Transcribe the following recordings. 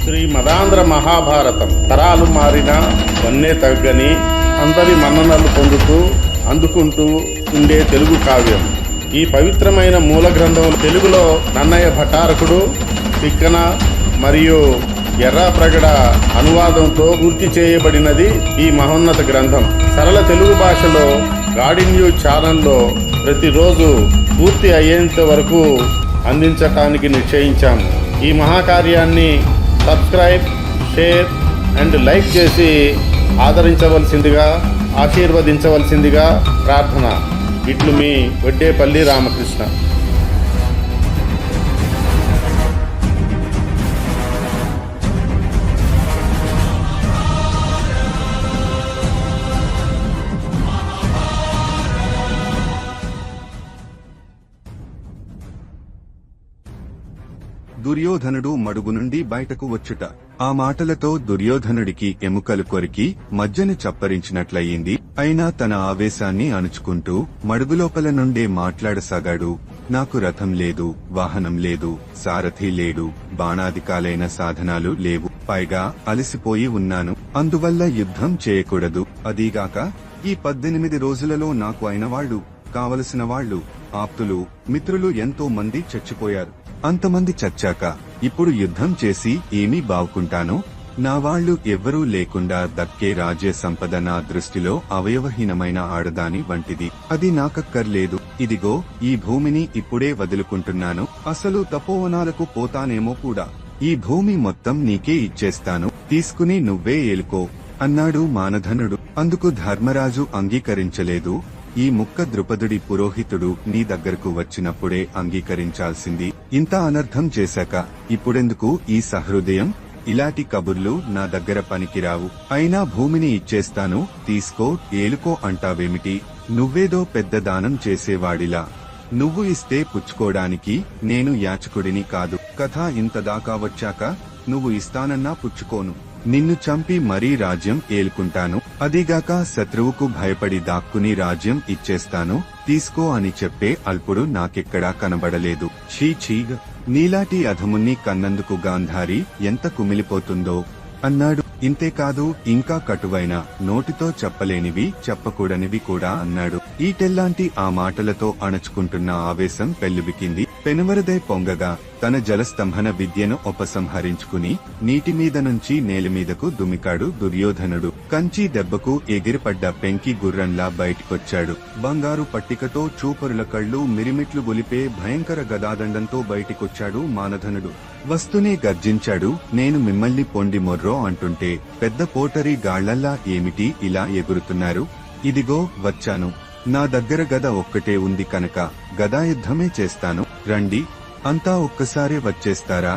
శ్రీ మదాంధ్ర మహాభారతం తరాలు మారిన వన్నే తగ్గని అందరి మన్ననలు అందుకుంటూ ఉండే తెలుగు కావ్యం. ఈ పవిత్రమైన మూల గ్రంథం తెలుగులో నన్నయ్య భట్టారకుడు తిక్కన మరియు ఎర్రాప్రగడ అనువాదంతో పూర్తి చేయబడినది ఈ మహోన్నత గ్రంథం. సరళ తెలుగు భాషలో గాడి న్యూస్ ఛానల్లో ప్రతిరోజు పూర్తి అయ్యేంత వరకు అందించటానికి నిశ్చయించాము. ఈ మహాకార్యాన్ని సబ్స్క్రైబ్, షేర్ అండ్ లైక్ చేసి ఆదరించవలసిందిగా, ఆశీర్వదించవలసిందిగా ప్రార్థన. ఇట్లు మీ వడ్డేపల్లి రామకృష్ణ. దుర్యోధనుడు మడుగు నుండి బయటకు వచ్చుట. ఆ మాటలతో దుర్యోధనుడికి ఎముకలు కొరికి మజ్జను చప్పరించినట్లయింది. అయినా తన ఆవేశాన్ని అణుచుకుంటూ మడుగులోపల నుండే మాట్లాడసాగాడు. నాకు రథం లేదు, వాహనం లేదు, సారథి లేడు, బాణాదికాలైన సాధనాలు లేవు. పైగా అలసిపోయి ఉన్నాను. అందువల్ల యుద్ధం చేయకూడదు. అదీగాక ఈ 18 రోజులలో నాకు అయిన వాళ్లు, కావలసిన వాళ్లు, ఆప్తులు, మిత్రులు ఎంతో మంది చచ్చిపోయారు. అంతమంది చచ్చాక ఇప్పుడు యుద్ధం చేసి ఏమీ బావుకుంటాను? నా వాళ్లు ఎవ్వరూ లేకుండా దక్కే రాజ్య సంపద నా దృష్టిలో అవయవహీనమైన ఆడదాని వంటిది. అది నాకక్కర్లేదు. ఇదిగో ఈ భూమిని ఇప్పుడే వదులుకుంటున్నాను. అసలు తపోవనాలకు పోతానేమో కూడా. ఈ భూమి మొత్తం నీకే ఇచ్చేస్తాను, తీసుకుని నువ్వే ఏలుకో అన్నాడు మానధనుడు. అందుకు ధర్మరాజు అంగీకరించలేదు. ఈ ముక్క ద్రుపదుడి పురోహితుడు నీ దగ్గరకు వచ్చినప్పుడే అంగీకరించాల్సింది. ఇంత అనర్థం చేశాక ఇప్పుడెందుకు ఈ సహృదయం? ఇలాంటి కబుర్లు నా దగ్గర పనికిరావు. అయినా భూమిని ఇచ్చేస్తాను, తీసుకో, ఏలుకో అంటావేమిటి? నువ్వేదో పెద్ద దానం చేసేవాడిలా. నువ్వు ఇస్తే పుచ్చుకోడానికి నేను యాచకుడిని కాదు. కథ ఇంతదాకా వచ్చాక నువ్వు ఇస్తానన్నా పుచ్చుకోను. నిన్ను చంపి మరీ రాజ్యం ఏలుకుంటాను. అదిగాక శత్రువుకు భయపడి దాక్కుని రాజ్యం ఇచ్చేస్తాను, తీసుకో అని చెప్పే అల్పుడు నాకెక్కడా కనబడలేదు. ఛీ, నీలాటి అధముని కన్నందుకు గాంధారి ఎంత కుమిలిపోతుందో అన్నాడు. ఇంతేకాదు, ఇంకా కటువైన, నోటితో చెప్పలేనివి, చెప్పకూడనివి కూడా అన్నాడు. ఈటెల్లాంటి ఆ మాటలతో అణచుకుంటున్న ఆవేశం పెల్లుబికింది. పెనువరదై పొంగగా తన జలస్తంభన విద్యను ఉపసంహరించుకుని నీటి మీద నుంచి నేలమీదకు దుమికాడు దుర్యోధనుడు. కంచి దెబ్బకు ఎగిరిపడ్డ పెంకి గుర్రంలా బయటికొచ్చాడు. బంగారు పట్టికతో చూపరుల కళ్లు మిరిమిట్లు గొలిపే భయంకర గదాదండంతో బయటికొచ్చాడు మానధనుడు. వస్తూనే గర్జించాడు. నేను మిమ్మల్ని పొండి మొర్రో అంటుంటే పెద్ద పోటరీ గాళ్లల్లా ఏమిటి ఇలా ఎగురుతున్నారు? ఇదిగో వచ్చాను. నా దగ్గర గద ఒక్కటే ఉంది కనుక గదాయుద్ధమే చేస్తాను. రండి. అంతా ఒక్కసారే వచ్చేస్తారా?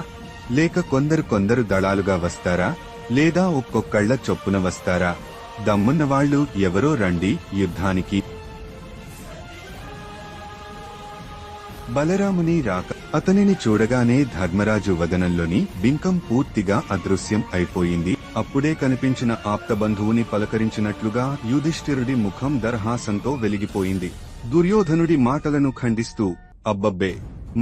లేక కొందరు దళాలుగా వస్తారా? లేదా ఒక్కొక్కళ్ల చొప్పున వస్తారా? దమ్మున్నవాళ్లు ఎవరో రండి యుద్ధానికి. బలరాముని రాక అతనిని చూడగానే ధర్మరాజు వదనంలోని బింకం పూర్తిగా అదృశ్యం అయిపోయింది. అప్పుడే కనిపించిన ఆప్తబంధువుని పలకరించినట్లుగా యుధిష్ఠిరుడి ముఖం దర్హాసంతో వెలిగిపోయింది. దుర్యోధనుడి మాటలను ఖండిస్తూ, అబ్బబ్బే,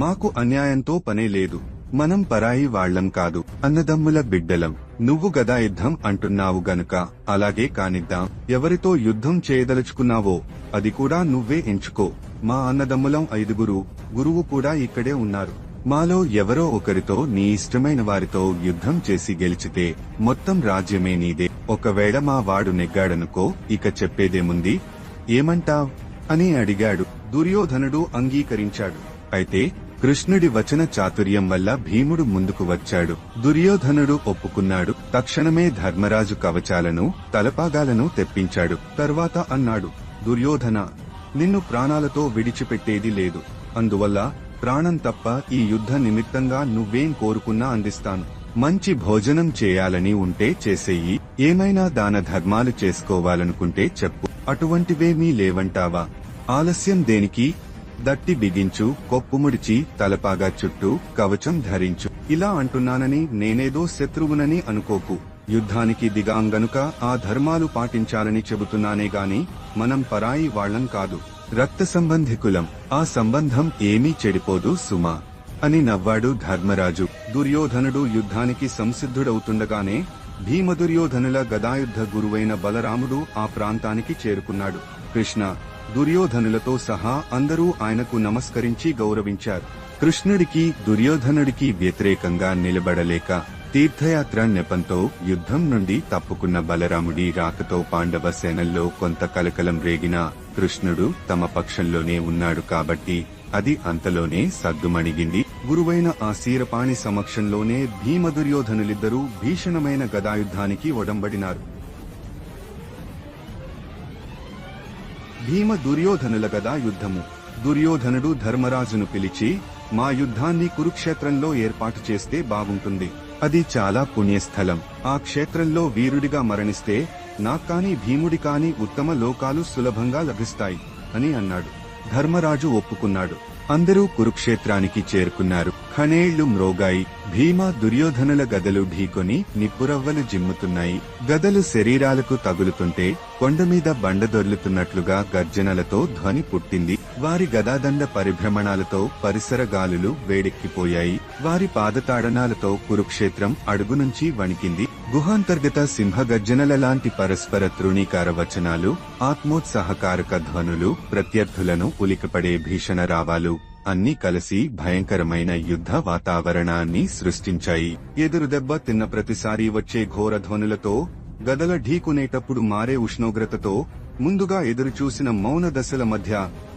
మాకు అన్యాయంతో పనే లేదు. మనం పరాయి వాళ్లం కాదు, అన్నదమ్ముల బిడ్డలం. నువ్వు గదాయుద్ధం అంటున్నావు గనుక అలాగే కానిద్దాం. ఎవరితో యుద్ధం చేయదలుచుకున్నావో అది కూడా నువ్వే ఎంచుకో. మా అన్నదమ్ములం 5గురు, గురువు కూడా ఇక్కడే ఉన్నారు. మాలో ఎవరో ఒకరితో నీ ఇష్టమైన వారితో యుద్ధం చేసి గెలిచితే మొత్తం రాజ్యమే నీదే. ఒకవేళ మా వాడు నెగ్గాడనుకో, ఇక చెప్పేదేముంది? ఏమంటావ్ అని అడిగాడు. దుర్యోధనుడు అంగీకరించాడు. అయితే కృష్ణుడి వచన చాతుర్యం వల్ల భీముడు ముందుకు వచ్చాడు. దుర్యోధనుడు ఒప్పుకున్నాడు. తక్షణమే ధర్మరాజు కవచాలను, తలపాగాలను తెప్పించాడు. తర్వాత అన్నాడు, దుర్యోధన, నిన్ను ప్రాణాలతో విడిచిపెట్టేది లేదు. అందువల్ల ప్రాణం తప్ప ఈ యుద్ధ నిమిత్తంగా నువ్వేం కోరుకున్నా అందిస్తాను. మంచి భోజనం చేయాలని ఉంటే చేసేయి. ఏమైనా దాన ధర్మాలు చేసుకోవాలనుకుంటే చెప్పు. అటువంటివేమీ లేవంటావా? ఆలస్యం దేనికి? దట్టి బిగించు, కొప్పుముడిచి, తలపాగా చుట్టూ కవచం ధరించు. ఇలా అంటున్నానని నేనేదో శత్రువునని అనుకోకు. యుద్ధానికి దిగాంగనుక ఆ ధర్మాలు పాటించాలని చెబుతున్నానే గాని మనం పరాయి వాళ్లం కాదు. రక్త సంబంధికులం. ఆ సంబంధం ఏమీ చెడిపోదు సుమా అని నవ్వాడు ధర్మరాజు. దుర్యోధనుడు యుద్ధానికి సంసిద్ధుడవుతుండగానే భీమదుర్యోధనుల గదాయుద్ధ గురువైన బలరాముడు ఆ ప్రాంతానికి చేరుకున్నాడు. కృష్ణ, దుర్యోధనులతో సహా అందరూ ఆయనకు నమస్కరించి గౌరవించారు. కృష్ణుడికి దుర్యోధనుడికి వ్యతిరేకంగా నిలబడలేక తీర్థయాత్ర నెపంతో యుద్ధం నుండి తప్పుకున్న బలరాముడి రాకతో పాండవ సేనల్లో కొంత కలకలం రేగినా కృష్ణుడు తమ పక్షంలోనే ఉన్నాడు కాబట్టి అది అంతలోనే సద్దుమణిగింది. గురువైన ఆ శీరపాణి సమక్షంలోనే భీమదుర్యోధనులిద్దరూ భీషణమైన గదాయుద్ధానికి ఒడంబడినారు. భీమ దుర్యోధనుల గదా యుద్ధము. దుర్యోధనుడు ధర్మరాజును పిలిచి, మా యుద్ధాన్ని కురుక్షేత్రంలో ఏర్పాటు చేస్తే బాగుంటుంది. అది చాలా పుణ్యస్థలం. ఆ క్షేత్రంలో వీరుడిగా మరణిస్తే నాకాని భీముడి కాని ఉత్తమ లోకాలు సులభంగా లభిస్తాయి అని అన్నాడు. ధర్మరాజు ఒప్పుకున్నాడు. అందరూ కురుక్షేత్రానికి చేరుకున్నారు. ఖనేళ్లు మ్రోగాయి. భీమ దుర్యోధనుల గదలు ఢీకొని నిప్పురవ్వలు జిమ్ముతున్నాయి. గదలు శరీరాలకు తగులుతుంటే కొండమీద బండ దొర్లుతున్నట్లుగా గర్జనలతో ధ్వని పుట్టింది. వారి గదాదండ పరిభ్రమణాలతో పరిసర గాలులు వేడెక్కిపోయాయి. వారి పాదతాడనాలతో కురుక్షేత్రం అడుగు నుంచి వణికింది. గుహాంతర్గత సింహగర్జనల లాంటి పరస్పర తృణీకార వచనాలు, ఆత్మోత్సాహకారక ధ్వనులు, ప్రత్యర్థులను ఉలికపడే భీషణ రావాలు అన్నీ కలిసి భయంకరమైన యుద్ధ వాతావరణాన్ని సృష్టించాయి. ఎదురు దెబ్బ తిన్న ప్రతిసారి వచ్చే ఘోర ధ్వనులతో, గదల ఢీకునేటప్పుడు మారే ఉష్ణోగ్రతతో, ముందుగా ఎదురుచూసిన మౌన దశల మధ్య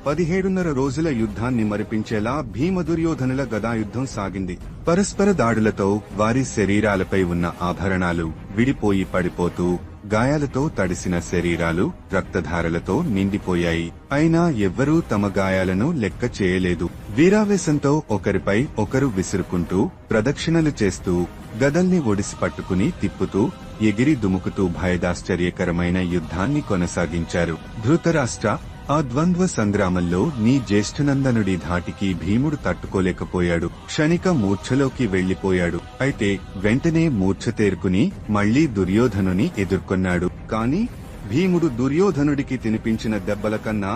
17.5 రోజుల యుద్ధాన్ని మరిపించేలా భీమదుర్యోధనుల గదాయుద్ధం సాగింది. పరస్పర దాడులతో వారి శరీరాలపై ఉన్న ఆభరణాలు విడిపోయి పడిపోతూ, గాయాలతో తడిసిన శరీరాలు రక్తధారలతో నిండిపోయాయి. అయినా ఎవ్వరూ తమ గాయాలను లెక్క చేయలేదు. వీరావేశంతో ఒకరిపై ఒకరు విసురుకుంటూ, ప్రదక్షిణలు చేస్తూ, గదల్ని ఒడిసి పట్టుకుని తిప్పుతూ, ఎగిరి దుముకుతూ భయదాశ్చర్యకరమైన యుద్ధాన్ని కొనసాగించారు. ధృతరాష్ట్ర, ఆ ద్వంద్వ సంగ్రామంలో నీ జ్యేష్ఠనందనుడి ధాటికి భీముడు తట్టుకోలేకపోయాడు. క్షణిక మూర్ఛలోకి వెళ్లిపోయాడు. అయితే వెంటనే మూర్ఛ తేరుకుని మళ్లీ దుర్యోధనుని ఎదుర్కొన్నాడు. కాని భీముడు దుర్యోధనుడికి తినిపించిన దెబ్బల కన్నా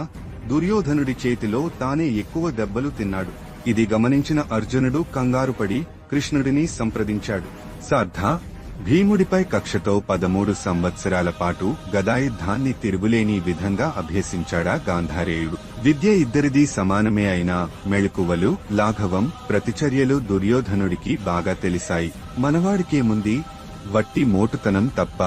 దుర్యోధనుడి చేతిలో తానే ఎక్కువ దెబ్బలు తిన్నాడు. ఇది గమనించిన అర్జునుడు కంగారుపడి కృష్ణుడిని సంప్రదించాడు. సార్థ, భీముడిపై కక్షతో 13 సంవత్సరాల పాటు గదాయుద్ధాన్ని తిరుగులేని విధంగా అభ్యసించాడా గాంధారేయుడు. విద్య ఇద్దరిది సమానమే అయినా మెళకువలు, లాఘవం, ప్రతిచర్యలు దుర్యోధనుడికి బాగా తెలిసాయి. మనవాడికేముంది, వట్టి మోటుతనం తప్ప,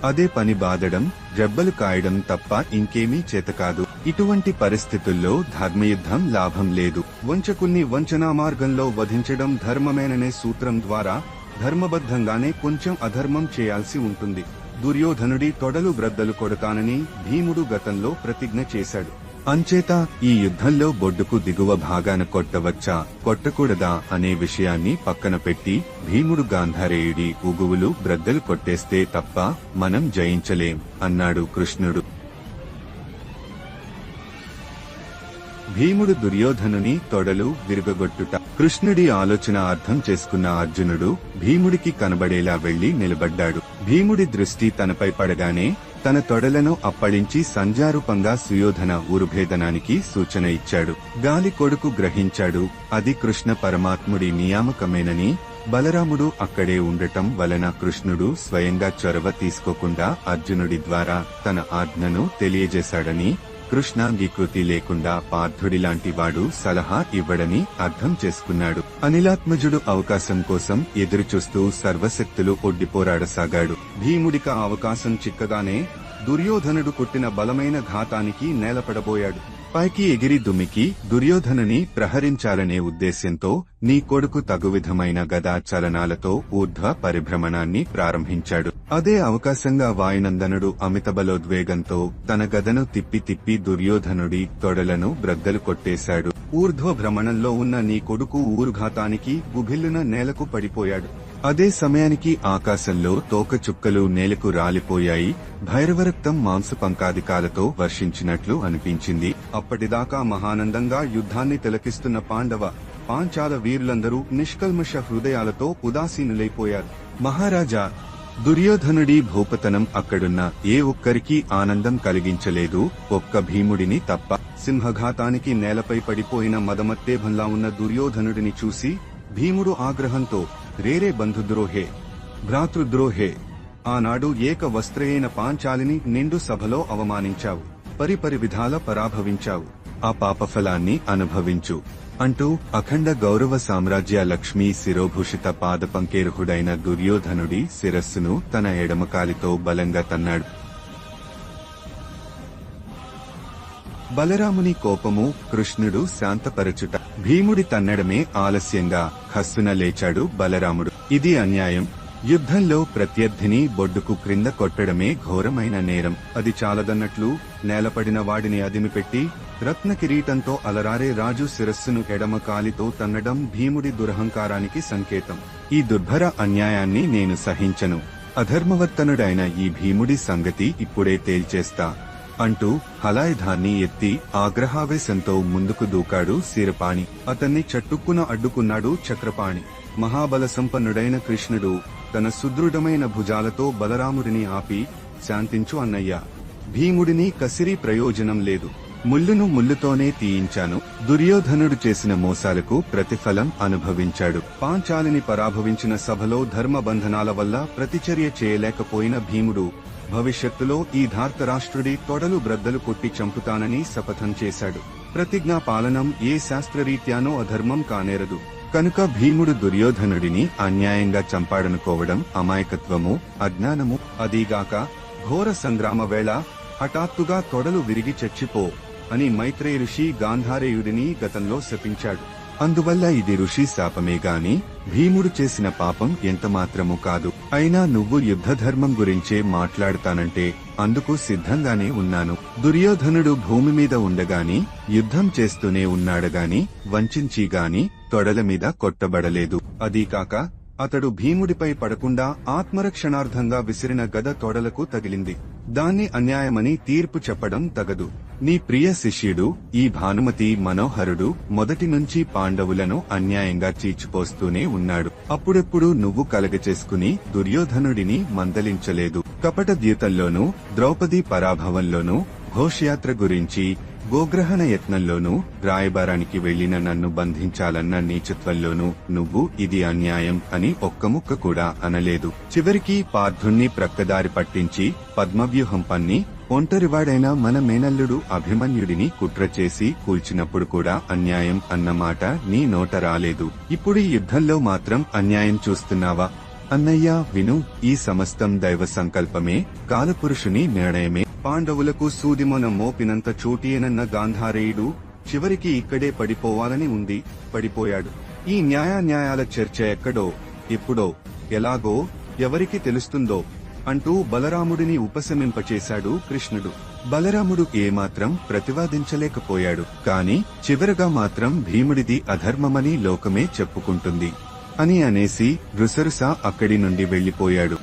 అదే పని బాదడం, రెబ్బలు కాయడం తప్ప ఇంకేమీ చేతకాదు. ఇటువంటి పరిస్థితుల్లో ధర్మయుద్ధం లాభం లేదు. వంచకుల్ని వంచనా మార్గంలో వధించడం ధర్మమేననే సూత్రం ద్వారా ధర్మబద్ధంగానే కొంచెం అధర్మం చేయాల్సి ఉంటుంది. దుర్యోధనుడి తొడలు బ్రద్దలు కొడతానని భీముడు గతంలో ప్రతిజ్ఞ చేశాడు. అంచేత ఈ యుద్ధంలో బొడ్డుకు దిగువ భాగాన కొట్టవచ్చా, కొట్టకూడదా అనే విషయాన్ని పక్కన పెట్టి భీముడు గాంధారేయుడి ఉగువులు బ్రద్దలు కొట్టేస్తే తప్ప మనం జయించలేం అన్నాడు కృష్ణుడు. భీముడు దుర్యోధనుని తొడలు విరుగగొట్టుట. కృష్ణుడి ఆలోచన అర్థం చేసుకున్న అర్జునుడు భీముడికి కనబడేలా వెళ్లి నిలబడ్డాడు. భీముడి దృష్టి తనపై పడగానే తన తొడలను అప్పడించి సంజారూపంగా సుయోధన ఊరుభేదనానికి సూచన ఇచ్చాడు. గాలి కొడుకు గ్రహించాడు అది కృష్ణ పరమాత్ముడి నియామకమేనని. బలరాముడు అక్కడే ఉండటం వలన కృష్ణుడు స్వయంగా చొరవ తీసుకోకుండా అర్జునుడి ద్వారా తన ఆజ్ఞను తెలియజేశాడని, కృష్ణాంగీకృతి లేకుండా పార్థుడిలాంటి వాడు సలహా ఇవ్వడని అర్థం చేసుకున్నాడు. అనిలాత్మజుడు అవకాశం కోసం ఎదురుచూస్తూ సర్వశక్తులు ఒడ్డిపోరాడసాగాడు. భీముడిక అవకాశం చిక్కగానే దుర్యోధనుడు కొట్టిన బలమైన ఘాతానికి నేలపడబోయాడు. పైకి ఎగిరి దుమికి దుర్యోధనుని ప్రహరించాలనే ఉద్దేశ్యంతో నీ కొడుకు తగువిధమైన గదా చలనాలతో ఊర్ధ్వ పరిభ్రమణాన్ని ప్రారంభించాడు. అదే అవకాశంగా వాయునందనుడు అమితబలోద్వేగంతో తన గదను తిప్పి తిప్పి దుర్యోధనుడి తొడలను బ్రద్దలు కొట్టేశాడు. ఊర్ధ్వ భ్రమణంలో ఉన్న నీ కొడుకు ఊరుఘాతానికి గుభిల్లున నేలకు పడిపోయాడు. అదే సమయానికి ఆకాశంలో తోకచుక్కలు నేలకు రాలిపోయాయి. భైరవరక్తం మాంసపంకాదికాలతో వర్షించినట్లు అనిపించింది. అప్పటిదాకా మహానందంగా యుద్ధాన్ని తిలకిస్తున్న పాంచాల వీరులందరూ నిష్కల్మష హృదయాలతో ఉదాసీనులైపోయారు. మహారాజా, దుర్యోధనుడి భూపతనం అక్కడున్న ఏ ఒక్కరికి ఆనందం కలిగించలేదు, ఒక్క భీముడిని తప్ప. సింహఘాతానికి నేలపై పడిపోయిన మదమత్తేభంలా ఉన్న దుర్యోధనుడిని చూసి భీముడు ఆగ్రహంతో రేరే బంధుద్రోహే భ్రాతృద్రోహే. ఆనాడు ఏక వస్త్రయేన పాంచాలిని నిండు సభలో అవమానించావు, పరిపరి విధాల పరాభవించావు. ఆ పాపఫలాన్ని అనుభవించు అంటూ అఖండ గౌరవ సామ్రాజ్య లక్ష్మీ శిరోభూషిత పాదపంకేరుహుడైన దుర్యోధనుడి శిరస్సును తన ఎడమకాలితో బలంగా తన్నాడు. బలరాముని కోపము కృష్ణుడు శాంతపరచుట. భీముడి తన్నడమే ఆలస్యంగా హస్సున లేచాడు బలరాముడు. ఇది అన్యాయం. యుద్ధంలో ప్రత్యర్థిని బొడ్డుకు క్రింద కొట్టడమే ఘోరమైన నేరం. అది చాలదన్నట్లు నేలపడిన వాడిని అదిమిపెట్టి రత్న కిరీటంతో అలరారే రాజు శిరస్సును ఎడమ కాలితో తన్నడం భీముడి దురహంకారానికి సంకేతం. ఈ దుర్భర అన్యాయాన్ని నేను సహించను. అధర్మవర్తనుడైన ఈ భీముడి సంగతి ఇప్పుడే తేల్చేస్తా అంటూ హలాయుధాన్ని ఎత్తి ఆగ్రహావేశంతో ముందుకు దూకాడు శీరపాణి. అతన్ని చట్టుక్కున అడ్డుకున్నాడు చక్రపాణి. మహాబల సంపన్నుడైన కృష్ణుడు తన సుదృఢమైన భుజాలతో బలరాముడిని ఆపి, శాంతించు అన్నయ్యా, భీముడిని కసిరి ప్రయోజనం లేదు. ముల్లును ముల్లుతోనే తీయించాను. దుర్యోధనుడు చేసిన మోసాలకు ప్రతిఫలం అనుభవించాడు. పాంచాలిని పరాభవించిన సభలో ధర్మబంధనాల వల్ల ప్రతిచర్య చేయలేకపోయిన భీముడు భవిష్యత్తులో ఈ ధార్తరాష్ట్రుడి తొడలు బ్రద్దలు కొట్టి చంపుతానని శపథం చేశాడు. ప్రతిజ్ఞా పాలనం ఏ శాస్త్రరీత్యానో అధర్మం కానేరదు. కనుక భీముడు దుర్యోధనుడిని అన్యాయంగా చంపాడనుకోవడం అమాయకత్వము, అజ్ఞానము. అదీగాక ఘోర సంగ్రామ వేళ హఠాత్తుగా తొడలు విరిగి చచ్చిపో అని మైత్రేయ ఋషి గాంధారేయుడిని గతంలో శపించాడు. అందువల్ల ఇది ఋషి శాపమే గాని భీముడు చేసిన పాపం ఎంతమాత్రము కాదు. అయినా నువ్వు యుద్ధధర్మం గురించే మాట్లాడతానంటే అందుకు సిద్ధంగానే ఉన్నాను. దుర్యోధనుడు భూమి మీద ఉండగాని యుద్ధం చేస్తూనే ఉన్నాడుగాని వంచించిగాని తొడల మీద కొట్టబడలేదు. అదీకాక అతడు భీముడిపై పడకుండా ఆత్మరక్షణార్థంగా విసిరిన గద తొడలకు తగిలింది. దాన్ని అన్యాయమని తీర్పు చెప్పడం తగదు. నీ ప్రియ శిష్యుడు ఈ భానుమతి మనోహరుడు మొదటి నుంచి పాండవులను అన్యాయంగా చీచిపోస్తూనే ఉన్నాడు. అప్పుడెప్పుడు నువ్వు కలగచేసుకుని దుర్యోధనుడిని మందలించలేదు. కపట ద్యూతంలోనూ ద్రౌపది పరాభవంలోనూ ఘోషయాత్ర గురించి గోగ్రహణ యత్నంలోనూ రాయబారానికి వెళ్లిన నన్ను బంధించాలన్న నీచత్వంలోనూ నువ్వు ఇది అన్యాయం అని ఒక్క ముక్క కూడా అనలేదు. చివరికి పార్థుణ్ణి ప్రక్కదారి పట్టించి పద్మవ్యూహం పన్ని ఒంటరివాడైన మన మేనల్లుడు అభిమన్యుడిని కుట్ర చేసి కూల్చినప్పుడు కూడా అన్యాయం అన్నమాట నీ నోట రాలేదు. ఇప్పుడు ఈ యుద్ధంలో మాత్రం అన్యాయం చూస్తున్నావా? అన్నయ్య విను, ఈ సమస్తం దైవ సంకల్పమే, కాలపురుషుని నిర్ణయమే. పాండవులకు సూదిమొన మోపినంత చోటియేనన్న గాంధారేయుడు చివరికి ఇక్కడే పడిపోవాలని ఉంది. పడిపోయాడు. ఈ న్యాయాన్యాయాల చర్చ ఎక్కడో, ఎప్పుడో, ఎలాగో ఎవరికి తెలుస్తుందో అంటూ బలరాముడిని ఉపశమింపచేశాడు కృష్ణుడు. బలరాముడు ఏమాత్రం ప్రతివాదించలేకపోయాడు. కాని చివరగా మాత్రం భీముడిది అధర్మమని లోకమే చెప్పుకుంటుంది అని అనేసి రుసరుస అక్కడి నుండి వెళ్లిపోయాడు.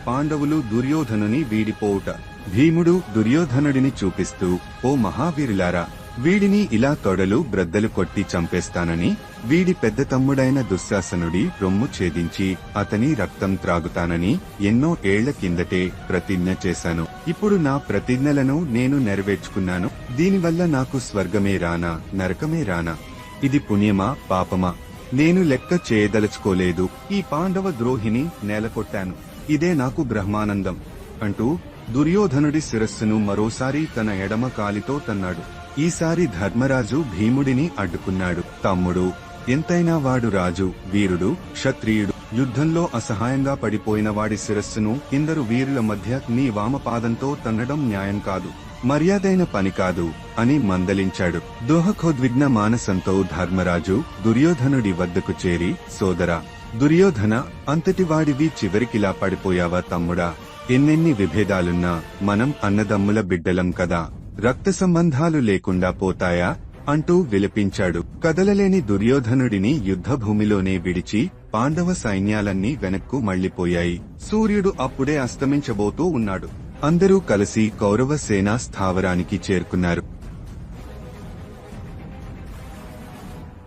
పాండవులు దుర్యోధనుని వీడిపోవుట. భీముడు దుర్యోధనుడిని చూపిస్తూ, ఓ మహావీరులారా, వీడిని ఇలా తొడలు బ్రద్దలు కొట్టి చంపేస్తానని వీడి పెద్ద తమ్ముడైన దుశ్శాసనుడి రొమ్ము ఛేదించి అతని రక్తం త్రాగుతానని ఎన్నో ఏళ్ల కిందటే ప్రతిజ్ఞ చేశాను. ఇప్పుడు నా ప్రతిజ్ఞలను నేను నెరవేర్చుకున్నాను. దీనివల్ల నాకు స్వర్గమే రానా, నరకమే రానా? ఇది పుణ్యమా, పాపమా? నేను లెక్క చేయదలుచుకోలేదు. ఈ పాండవ ద్రోహిని నేలకొట్టాను. ఇదే నాకు బ్రహ్మానందం అంటూ దుర్యోధనుడి శిరస్సును మరోసారి తన ఎడమ కాలితో తన్నాడు. ఈసారి ధర్మరాజు భీముడిని అడ్డుకున్నాడు. తమ్ముడు, ఎంతైనా వాడు రాజు, వీరుడు, క్షత్రియుడు. యుద్ధంలో అసహాయంగా పడిపోయిన వాడి శిరస్సును ఇందరు వీరుల మధ్య నీ వామపాదంతో తన్నడం న్యాయం కాదు, మర్యాదైన పని కాదు అని మందలించాడు. దోహకోద్విగ్న మానసంతో ధర్మరాజు దుర్యోధనుడి వద్దకు చేరి, సోదరా దుర్యోధన, అంతటివాడివి చివరికిలా పడిపోయావా తమ్ముడా? ఎన్నెన్ని విభేదాలున్నా మనం అన్నదమ్ముల బిడ్డలం కదా, రక్త సంబంధాలు లేకుండా పోతాయా అంటూ విలపించాడు. కదలలేని దుర్యోధనుడిని యుద్ధభూమిలోనే విడిచి పాండవ సైన్యాలన్నీ వెనక్కు మళ్లిపోయాయి. సూర్యుడు అప్పుడే అస్తమించబోతూ ఉన్నాడు. అందరూ కలిసి కౌరవ సేనా స్థావరానికి చేరుకున్నారు.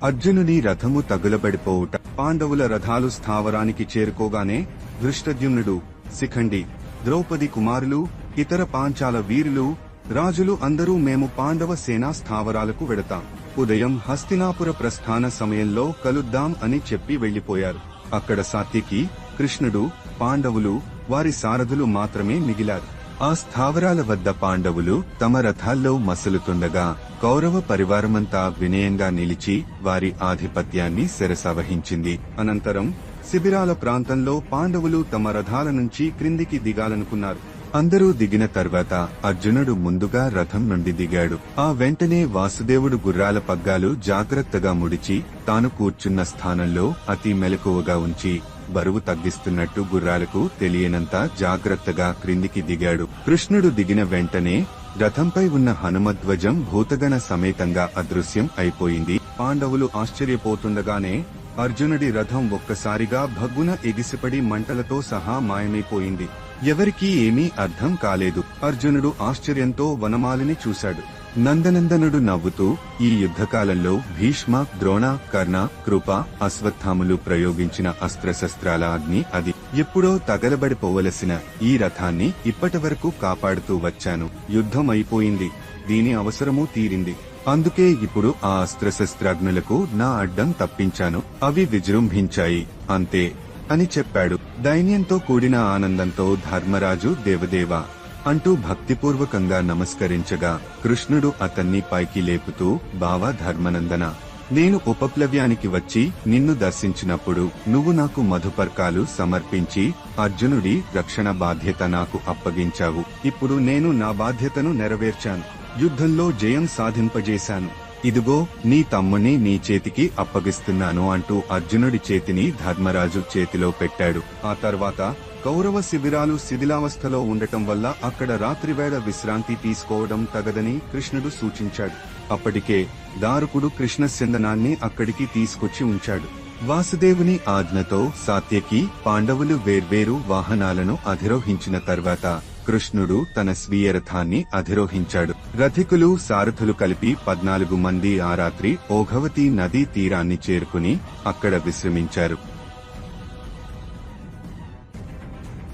అర్జునుని రథము తగులబడిపోవుట. పాండవుల రథాలు స్థావరానికి చేరుకోగానే ధృష్టద్యుమ్నుడు, శిఖండి, ద్రౌపది కుమారులు, ఇతర పాంచాల వీరులు, రాజులు అందరూ మేము పాండవ సేనా స్థావరాలకు వెడతాం. ఉదయం హస్తినాపుర ప్రస్థాన సమయంలో కలుద్దాం అని చెప్పి వెళ్లిపోయారు. అక్కడ సాత్యకి, కృష్ణుడు, పాండవులు, వారి సారథులు మాత్రమే మిగిలారు. ఆ స్థావరాల వద్ద పాండవులు తమ రథాల్లో మసలుతుండగా కౌరవ పరివారమంతా వినయంగా నిలిచి వారి ఆధిపత్యాన్ని శిరసావహించింది. అనంతరం శిబిరాల ప్రాంతంలో పాండవులు తమ రథాల నుంచి క్రిందికి దిగాలనుకున్నారు. అందరూ దిగిన తర్వాత అర్జునుడు ముందుగా రథం నుండి దిగాడు. ఆ వెంటనే వాసుదేవుడు గుర్రాల పగ్గాలు జాగ్రత్తగా ముడిచి తాను కూర్చున్న స్థానంలో అతి మెలకువగా ఉంచి బరువు తగ్గిస్తున్నట్టు గుర్రాలకు తెలియనంత జాగ్రత్తగా క్రిందికి దిగాడు. కృష్ణుడు దిగిన వెంటనే రథంపై ఉన్న హనుమధ్వజం భూతగణ సమేతంగా అదృశ్యం అయిపోయింది. పాండవులు ఆశ్చర్యపోతుండగానే అర్జునుడి రథం ఒక్కసారిగా భగ్గున ఎగిసిపడి మంటలతో సహా మాయమైపోయింది. ఎవరికీ ఏమీ అర్థం కాలేదు. అర్జునుడు ఆశ్చర్యంతో వనమాలిని చూశాడు. నందనందనుడు నవ్వుతూ, ఈ యుద్ధకాలంలో భీష్మ, ద్రోణ, కర్ణ, కృప, అశ్వత్థాములు ప్రయోగించిన అస్త్రశస్త్రాల అగ్ని అది. ఎప్పుడో తగలబడిపోవలసిన ఈ రథాన్ని ఇప్పటివరకు కాపాడుతూ వచ్చాను. యుద్ధం అయిపోయింది. దీని అవసరమూ తీరింది. అందుకే ఇప్పుడు ఆ అస్త్రశస్త్రాగ్నులకు నా అడ్డం తప్పించాను. అవి విజృంభించాయి అంతే అని చెప్పాడు. దైన్యంతో కూడిన ఆనందంతో ధర్మరాజు దేవదేవా అంటూ భక్తిపూర్వకంగా నమస్కరించగా కృష్ణుడు అతన్ని పైకి లేపుతూ, బావా ధర్మనందన, నేను ఉపప్లవ్యానికి వచ్చి నిన్ను దర్శించినప్పుడు నువ్వు నాకు మధుపర్కాలు సమర్పించి అర్జునుడి రక్షణ బాధ్యత నాకు అప్పగించావు. ఇప్పుడు నేను నా బాధ్యతను నెరవేర్చాను. యుద్ధంలో జయం సాధింపజేశాను. ఇదిగో నీ తమ్ముని నీ చేతికి అప్పగిస్తున్నాను అంటూ అర్జునుడి చేతిని ధర్మరాజు చేతిలో పెట్టాడు. ఆ తర్వాత కౌరవ శిబిరాలు శిథిలావస్థలో ఉండటం వల్ల అక్కడ రాత్రివేళ విశ్రాంతి తీసుకోవడం తగదని కృష్ణుడు సూచించాడు. అప్పటికే దారుకుడు కృష్ణస్యందనాన్ని అక్కడికి తీసుకొచ్చి ఉంచాడు. వాసుదేవుని ఆజ్ఞతో సాత్యకి, పాండవులు వేర్వేరు వాహనాలను అధిరోహించిన తర్వాత కృష్ణుడు తన స్వీయ రథాన్ని అధిరోహించాడు. రథికులు, సారథులు కలిపి 14 మంది ఆ రాత్రి ఓఘవతి నదీ తీరాన్ని చేరుకుని అక్కడ విశ్రమించారు.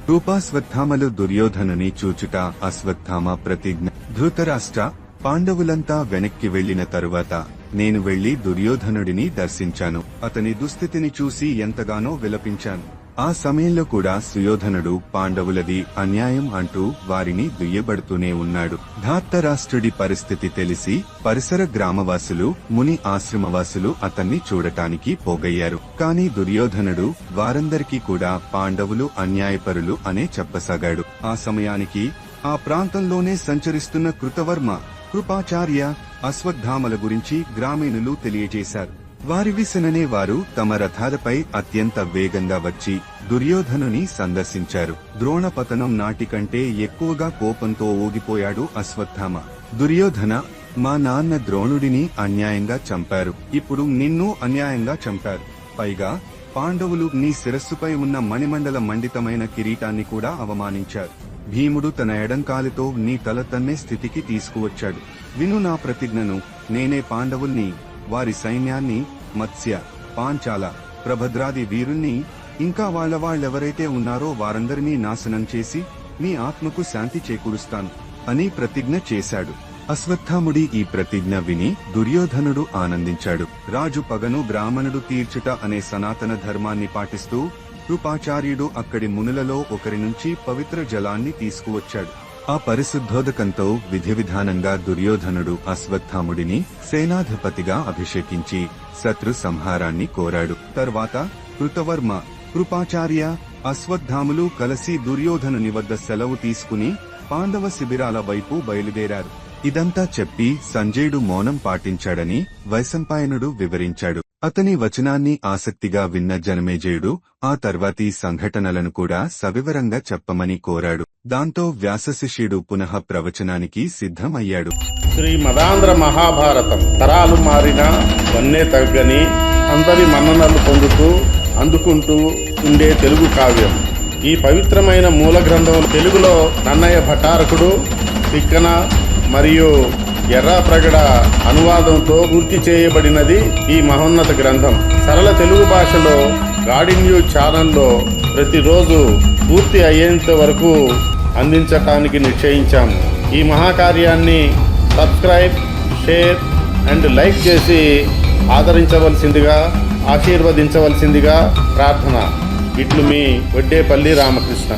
రూపాశ్వత్థామలు దుర్యోధనుని చూచుట అశ్వత్థామ ప్రతిజ్ఞ. ధృతరాష్ట్ర, పాండవులంతా వెనక్కి వెళ్లిన తరువాత నేను వెళ్లి దుర్యోధనుడిని దర్శించాను. అతని దుస్థితిని చూసి ఎంతగానో విలపించాను. ఆ సమయంలో కూడా సుయోధనుడు పాండవులది అన్యాయం అంటూ వారిని దుయ్యబడుతూనే ఉన్నాడు. ధార్తరాష్ట్రుడి పరిస్థితి తెలిసి పరిసర గ్రామవాసులు, ముని ఆశ్రమవాసులు అతన్ని చూడటానికి పోగయ్యారు. కాని దుర్యోధనుడు వారందరికీ కూడా పాండవులు అన్యాయపరులు అనే చెప్పసాగాడు. ఆ సమయానికి ఆ ప్రాంతంలోనే సంచరిస్తున్న కృతవర్మ, కృపాచార్య, అశ్వత్థామల గురించి గ్రామీణులు తెలియజేశారు. వారి విసననే వారు తమ రథాలపై అత్యంత వేగంగా వచ్చి దుర్యోధనుని సందర్శించారు. ద్రోణపతనం నాటికంటే ఎక్కువగా కోపంతో ఊగిపోయాడు అశ్వత్థామ. దుర్యోధన, మా నాన్న ద్రోణుడిని అన్యాయంగా చంపారు. ఇప్పుడు నిన్ను అన్యాయంగా చంపారు. పైగా పాండవులు నీ శిరస్సుపై ఉన్న మణిమండల మండితమైన కిరీటాన్ని కూడా అవమానించారు. భీముడు తన ఎడంకాలితో నీ తల తన్నే స్థితికి తీసుకువచ్చాడు. విను నా ప్రతిజ్ఞను. నేనే పాండవుల్ని, వారి సైన్యాన్ని, మత్స్య, పాంచాల, ప్రభద్రాది వీరుల్ని, ఇంకా వాళ్ళెవరైతే ఉన్నారో వారందరినీ నాశనం చేసి నీ ఆత్మకు శాంతి చేకూరుస్తాను అని ప్రతిజ్ఞ చేశాడు. అశ్వత్థాముడి ఈ ప్రతిజ్ఞ విని దుర్యోధనుడు ఆనందించాడు. రాజు పగను బ్రాహ్మణుడు తీర్చుట అనే సనాతన ధర్మాన్ని పాటిస్తూ కృపాచార్యుడు అక్కడి మునులలో ఒకరి నుంచి పవిత్ర జలాన్ని తీసుకువచ్చాడు. ఆ పరిశుద్ధోదకంతో విధివిధానంగా దుర్యోధనుడు అశ్వత్థాముడిని సేనాధిపతిగా అభిషేకించి శత్రు సంహారాన్ని కోరాడు. తర్వాత కృతవర్మ, కృపాచార్య, అశ్వత్థాములు కలిసి దుర్యోధనుని వద్ద సెలవు తీసుకుని పాండవ శిబిరాల వైపు బయలుదేరారు. ఇదంతా చెప్పి సంజయుడు మౌనం పాటించాడని వైశంపాయనుడు వివరించాడు. అతని వచనాన్ని ఆసక్తిగా విన్న జనమేజయుడు ఆ తర్వాతి సంఘటనలను కూడా సవివరంగా చెప్పమని కోరాడు. దాంతో వ్యాసశిష్యుడు పునః ప్రవచనానికి సిద్ధమయ్యాడు. శ్రీమదాంధ్ర మహాభారతం తరాలు మారినా వన్నే తగ్గని, అందరి మన్ననలు పొందుతూ అందుకుంటూ ఉండే తెలుగు కావ్యం. ఈ పవిత్రమైన మూల గ్రంథం తెలుగులో నన్నయ్య భటారకుడు, తిక్కన మరియు ఎర్రాప్రగడ అనువాదంతో పూర్తి చేయబడినది ఈ మహోన్నత గ్రంథం. సరళ తెలుగు భాషలో గాడి న్యూస్ ఛానల్లో ప్రతిరోజు పూర్తి అయ్యేంత వరకు అందించటానికి నిశ్చయించాము. ఈ మహాకార్యాన్ని సబ్స్క్రైబ్, షేర్, అండ్ లైక్ చేసి ఆదరించవలసిందిగా, ఆశీర్వదించవలసిందిగా ప్రార్థన. ఇట్లు మీ వడ్డేపల్లి రామకృష్ణ.